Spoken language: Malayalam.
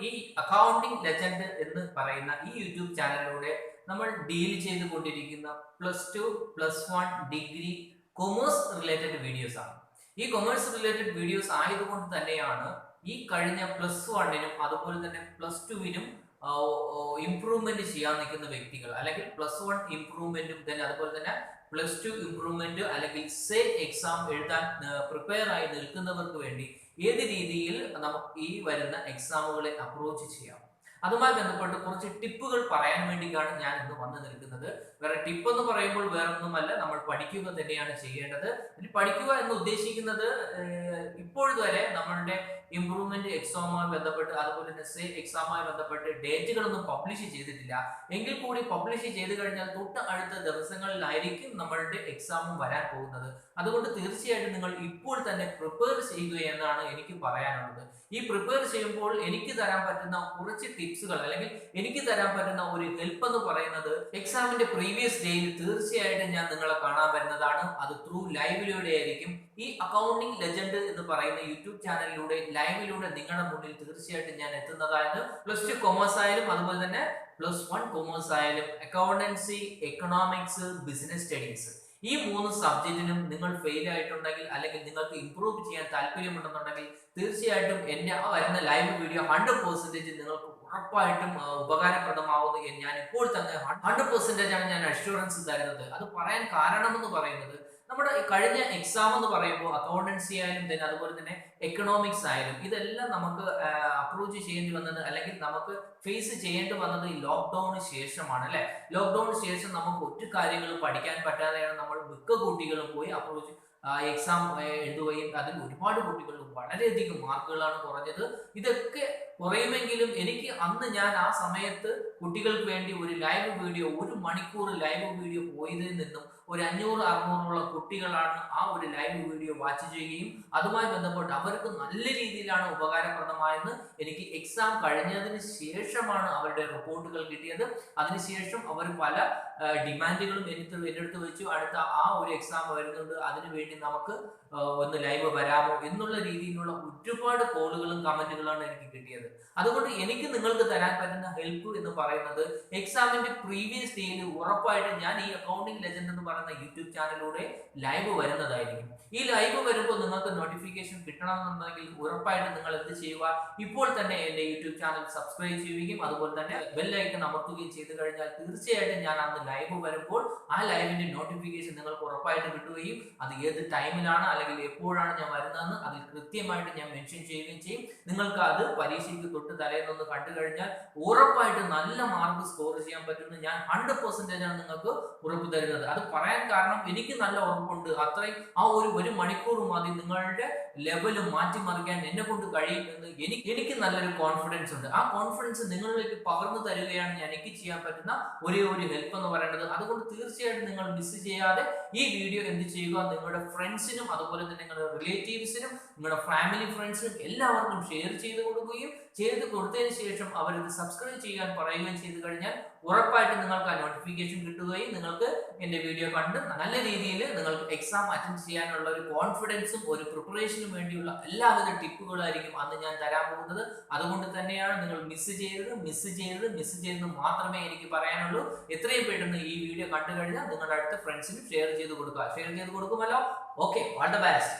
ഈ അക്കൗണ്ടിംഗ് ലെജൻഡ് എന്ന് പറയുന്ന ഈ യൂട്യൂബ് ചാനലിലൂടെ നമ്മൾ ഡീൽ ചെയ്തുകൊണ്ടിരിക്കുന്ന +2 +1 ഡിഗ്രി കൊമേഴ്സ് റിലേറ്റഡ് വീഡിയോസ് ആണ്. ഈ കൊമേഴ്സ് റിലേറ്റഡ് വീഡിയോസ് ആയതുകൊണ്ട് തന്നെയാണ് ഈ കഴിഞ്ഞ +1നും അതുപോലെ തന്നെ +2വിനും ഇംപ്രൂവ്മെന്റ് ചെയ്യാൻ നിൽക്കുന്ന വ്യക്തികൾ, അല്ലെങ്കിൽ +1 ഇംപ്രൂവ്മെന്റും തന്നെ അതുപോലെ തന്നെ +2 ഇംപ്രൂവ്മെന്റ് അല്ലെങ്കിൽ സെയിം എക്സാം എഴുതാൻ പ്രിപ്പയർ ആയി നിൽക്കുന്നവർക്ക് വേണ്ടി ഏത് രീതിയിൽ നമുക്ക് ഈ വരുന്ന എക്സാമുകളെ അപ്രോച്ച് ചെയ്യാം, അതുമായി ബന്ധപ്പെട്ട് കുറച്ച് ടിപ്പുകൾ പറയാൻ വേണ്ടിയാണ് ഞാൻ ഇന്ന് വന്നു നിൽക്കുന്നത്. വേറെ ടിപ്പ് എന്ന് പറയുമ്പോൾ വേറെ ഒന്നുമല്ല, നമ്മൾ പഠിക്കുക തന്നെയാണ് ചെയ്യേണ്ടത്. ഇനി പഠിക്കുക എന്ന് ഉദ്ദേശിക്കുന്നത് ഇപ്പോഴുവരെ നമ്മളുടെ ഇംപ്രൂവ്മെന്റ് എക്സാമുമായി ബന്ധപ്പെട്ട് അതുപോലെ തന്നെ സേ എക്സാമുമായി ബന്ധപ്പെട്ട് ഡേറ്റുകളൊന്നും പബ്ലിഷ് ചെയ്തിട്ടില്ല. എങ്കിൽ കൂടി പബ്ലിഷ് ചെയ്ത് കഴിഞ്ഞാൽ തൊട്ട് അടുത്ത ദിവസങ്ങളിലായിരിക്കും നമ്മളുടെ എക്സാമും വരാൻ പോകുന്നത്. അതുകൊണ്ട് തീർച്ചയായിട്ടും നിങ്ങൾ ഇപ്പോൾ തന്നെ പ്രിപ്പയർ ചെയ്യുക എന്നാണ് എനിക്ക് പറയാനുള്ളത്. ഈ പ്രിപ്പയർ ചെയ്യുമ്പോൾ എനിക്ക് തരാൻ പറ്റുന്ന കുറച്ച് ടിപ്സുകൾ, അല്ലെങ്കിൽ എനിക്ക് തരാൻ പറ്റുന്ന ഒരു ഹെൽപ്പ് എന്ന് പറയുന്നത്, എക്സാമിന്റെ പ്രീവിയസ് ഡേയിൽ തീർച്ചയായിട്ടും ഞാൻ നിങ്ങളെ കാണാൻ വരുന്നതാണ്. അത് ത്രൂ ലൈവിലൂടെ ആയിരിക്കും. ഈ അക്കൗണ്ടിംഗ് ലെജൻഡ് എന്ന് പറയുന്ന യൂട്യൂബ് ചാനലിലൂടെ ലൈവിലൂടെ നിങ്ങളുടെ മുന്നിൽ തീർച്ചയായിട്ടും ഞാൻ എത്തുന്നതായത് +2 കൊമേഴ്സ് ആയാലും അതുപോലെ തന്നെ +1 കൊമേഴ്സ് ആയാലും അക്കൗണ്ടൻസി, എക്കണോമിക്സ്, ബിസിനസ് സ്റ്റഡീസ്, ഈ 3 സബ്ജക്റ്റിനും നിങ്ങൾ ഫെയിൽ ആയിട്ടുണ്ടെങ്കിൽ അല്ലെങ്കിൽ നിങ്ങൾക്ക് ഇംപ്രൂവ് ചെയ്യാൻ താല്പര്യമുണ്ടെന്നുണ്ടെങ്കിൽ തീർച്ചയായിട്ടും എന്റെ വരുന്ന ലൈവ് വീഡിയോ 100% നിങ്ങൾക്ക് ഉറപ്പായിട്ടും ഉപകാരപ്രദമാവുന്നു. ഞാൻ ഇപ്പോൾ തന്നെ 100% ആണ് ഞാൻ അഷ്വറൻസ് തരുന്നത്. അത് പറയാൻ കാരണം എന്ന് പറയുന്നത്, നമ്മുടെ കഴിഞ്ഞ എക്സാം എന്ന് പറയുമ്പോൾ അക്കൗണ്ടൻസി ആയാലും തന്നെ അതുപോലെ തന്നെ എക്കണോമിക്സ് ആയാലും ഇതെല്ലാം നമുക്ക് അപ്രോച്ച് ചെയ്യേണ്ടി വന്നത്, അല്ലെങ്കിൽ നമുക്ക് ഫേസ് ചെയ്യേണ്ടി വന്നത് ഈ ലോക്ക്ഡൌണിന് ശേഷമാണ്, അല്ലെ? ലോക്ക്ഡൌണിന് ശേഷം നമുക്ക് ഒറ്റ കാര്യങ്ങൾ പഠിക്കാൻ പറ്റാതെയാണ് നമ്മൾ മിക്ക കുട്ടികളും പോയി അപ്രോച്ച് എക്സാം എഴുതുകയും അതിൽ ഒരുപാട് കുട്ടികൾ വളരെയധികം മാർക്കുകളാണ് കുറഞ്ഞത്. ഇതൊക്കെ കുറയുമെങ്കിലും എനിക്ക് അന്ന് ഞാൻ ആ സമയത്ത് കുട്ടികൾക്ക് വേണ്ടി ഒരു ലൈവ് വീഡിയോ, 1 മണിക്കൂർ ലൈവ് വീഡിയോ പോയതിൽ നിന്നും ഒരു 500-600 കുട്ടികളാണ് ആ ഒരു ലൈവ് വീഡിയോ വാച്ച് ചെയ്യുകയും അതുമായി ബന്ധപ്പെട്ട് അവർക്ക് നല്ല രീതിയിലാണ് ഉപകാരപ്രദമായെന്ന് എനിക്ക് എക്സാം കഴിഞ്ഞതിന് ശേഷമാണ് അവരുടെ റിപ്പോർട്ടുകൾ കിട്ടിയത്. അതിനുശേഷം അവർ പല ഡിമാൻഡുകളും എൻ്റെ അടുത്ത് വെച്ചു. അടുത്ത ആ ഒരു എക്സാം വരുന്നുണ്ട്, അതിനു വേണ്ടി നമുക്ക് ഒന്ന് ലൈവ് വരാമോ എന്നുള്ള രീതിയിലുള്ള ഒരുപാട് കോളുകളും കമന്റുകളാണ് എനിക്ക് കിട്ടിയത്. അതുകൊണ്ട് എനിക്ക് നിങ്ങൾക്ക് തരാൻ പറ്റുന്ന ഹെൽപ്പ് എന്ന് പറയുന്നത്, എക്സാമിന്റെ പ്രീവിയസ് ഡേയിൽ ഉറപ്പായിട്ടും ഞാൻ ഈ അക്കൗണ്ടിംഗ് ലെജൻഡ് എന്ന് പറയുന്ന യൂട്യൂബ് ചാനലിലൂടെ ലൈവ് വരുന്നതായിരിക്കും. ഈ ലൈവ് വരുമ്പോൾ നിങ്ങൾക്ക് നോട്ടിഫിക്കേഷൻ കിട്ടണമെന്നുണ്ടെങ്കിൽ ഉറപ്പായിട്ടും നിങ്ങൾ എന്ത് ചെയ്യുക, ഇപ്പോൾ തന്നെ എന്റെ യൂട്യൂബ് ചാനൽ സബ്സ്ക്രൈബ് ചെയ്യുകയും അതുപോലെ തന്നെ ബെൽ ഐക്കൺ അമർത്തുകയും ചെയ്തു കഴിഞ്ഞാൽ തീർച്ചയായിട്ടും ഞാൻ അന്ന് ലൈവ് വരുമ്പോൾ ആ ലൈവിന്റെ നോട്ടിഫിക്കേഷൻ നിങ്ങൾക്ക് ഉറപ്പായിട്ട് കിട്ടുകയും അത് ഏത് ടൈമിലാണ് അല്ലെങ്കിൽ എപ്പോഴാണ് ഞാൻ വരുന്നതെന്ന് അതിൽ കൃത്യമായിട്ട് ഞാൻ മെൻഷൻ ചെയ്യുകയും ചെയ്യും. നിങ്ങൾക്ക് അത് പരീക്ഷയ്ക്ക് തൊട്ട് തലേന്നൊന്ന് കണ്ടു കഴിഞ്ഞാൽ ഉറപ്പായിട്ട് നല്ല മാർക്ക് സ്കോർ ചെയ്യാൻ പറ്റുമെന്ന് ഞാൻ 100% ആണ് നിങ്ങൾക്ക് ഉറപ്പ് തരുന്നത്. അത് പറയാൻ കാരണം എനിക്ക് നല്ല ഉറപ്പുണ്ട്. അത്രയും ആ ഒരു മണിക്കൂർ മതി നിങ്ങളുടെ ലെവല് മാറ്റിമറിക്കാൻ എന്നെ കൊണ്ട് കഴിയുമെന്ന് എനിക്ക് നല്ലൊരു കോൺഫിഡൻസ് ഉണ്ട്. ആ കോൺഫിഡൻസ് നിങ്ങളിലേക്ക് പകർന്നു തരികയാണ് എനിക്ക് ചെയ്യാൻ പറ്റുന്ന ഒരേ ഒരു ഹെൽപ്പ് എന്ന് പറയുന്നത്. അതുകൊണ്ട് തീർച്ചയായിട്ടും നിങ്ങൾ മിസ് ചെയ്യാതെ ഈ വീഡിയോ എന്ത് ചെയ്യുക, നിങ്ങളുടെ ഫ്രണ്ട്സിനും അതുപോലെ തന്നെ നിങ്ങളുടെ റിലേറ്റീവ്സിനും നിങ്ങളുടെ ഫാമിലി ഫ്രണ്ട്സിനും എല്ലാവർക്കും ഷെയർ ചെയ്ത് കൊടുക്കുകയും ചെയ്ത് കൊടുത്തതിന് ശേഷം അവരിത് സബ്സ്ക്രൈബ് ചെയ്യാൻ പറയുകയും ചെയ്തു കഴിഞ്ഞാൽ ഉറപ്പായിട്ടും നിങ്ങൾക്ക് ആ നോട്ടിഫിക്കേഷൻ കിട്ടുകയും നിങ്ങൾക്ക് എന്റെ വീഡിയോ കണ്ട് നല്ല രീതിയിൽ നിങ്ങൾക്ക് എക്സാം അറ്റൻഡ് ചെയ്യാനുള്ള ഒരു കോൺഫിഡൻസും ഒരു പ്രിപ്പറേഷനും വേണ്ടിയുള്ള എല്ലാവിധ ടിപ്പുകളായിരിക്കും അന്ന് ഞാൻ തരാൻ പോകുന്നത്. അതുകൊണ്ട് തന്നെയാണ് നിങ്ങൾ മിസ് ചെയ്തത് മാത്രമേ എനിക്ക് പറയാനുള്ളൂ. എത്രയും പെട്ടെന്ന് ഈ വീഡിയോ കണ്ടു കഴിഞ്ഞാൽ നിങ്ങളുടെ അടുത്ത ഫ്രണ്ട്സിനും ഷെയർ ചെയ്ത് കൊടുക്കുക. ഷെയർ ചെയ്ത് കൊടുക്കുമല്ലോ. Okay, all the best.